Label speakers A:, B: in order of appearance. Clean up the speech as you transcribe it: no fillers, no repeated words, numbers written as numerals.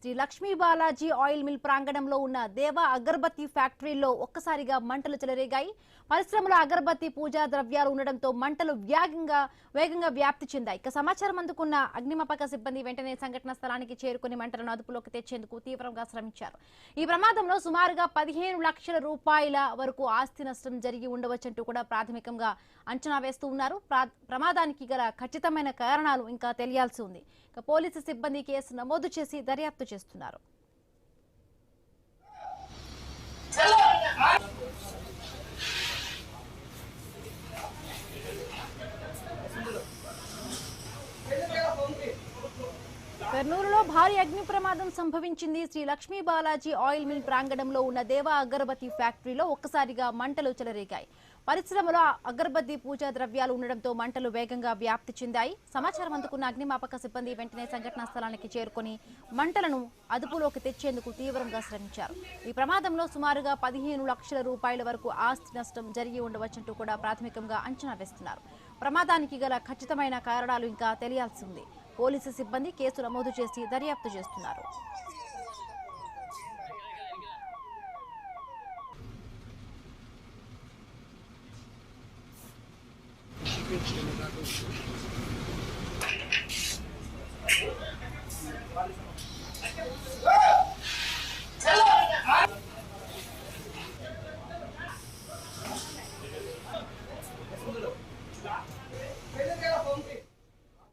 A: Shri Lakshmi Balaji oil mill ప్రాంగణంలో ఉన్న దేవా అగరబత్తి ఫ్యాక్టరీలో ఒక్కసారిగా మంటలు చెలరేగాయి. పరిశ్రమలో అగరబత్తి పూజా ద్రవ్యాలు ఉండడంతో మంటలు వేగంగా వ్యాప్తి చెందాయి. ఇక సమాచారం అందుకున్న అగ్నిమాపక సిబ్బంది వెంటనే సంఘటన స్థలానికి చేరుకుని మంటలను అదుపులోకి తెచ్చేందుకు తీవ్రంగా శ్రమించారు. ఈ ప్రమాదంలో సుమారుగా 15 లక్షల రూపాయల వరకు ఆస్తి నష్టం జరిగి ఉండవచ్చంటూ కూడా ప్రాథమికంగా అంచనా వేస్తూ ఉన్నారు. ప్రమాదానికి గల ఖచ్చితమైన కారణాలు ఇంకా తెలియాల్సి ఉంది. ఇక పోలీసు సిబ్బంది కేసు నమోదు చేసి దర్యాప్తు చేస్తున్నారు. కర్నూలులో భారీ అగ్ని ప్రమాదం సంభవించింది. శ్రీ లక్ష్మీ బాలాజీ ఆయిల్ మిల్ ప్రాంగణంలో ఉన్న దేవా అగరబత్తి ఫ్యాక్టరీలో ఒక్కసారిగా మంటలు చెలరేగాయి. పరిశ్రమలో అగరబత్తి పూజా ద్రవ్యాలు ఉండడంతో మంటలు వేగంగా వ్యాప్తి చెందాయి. సమాచారం అందుకున్న అగ్నిమాపక సిబ్బంది వెంటనే సంఘటనా స్థలానికి చేరుకుని మంటలను అదుపులోకి తెచ్చేందుకు తీవ్రంగా శ్రమించారు. ఈ ప్రమాదంలో సుమారుగా 15 లక్షల రూపాయల వరకు ఆస్తి నష్టం జరిగి ఉండవచ్చంటూ కూడా ప్రాథమికంగా అంచనా వేస్తున్నారు. ప్రమాదానికి గల ఖచ్చితమైన కారణాలు ఇంకా తెలియాల్సి ఉంది. పోలీసు సిబ్బంది కేసు నమోదు చేసి దర్యాప్తు చేస్తున్నారు.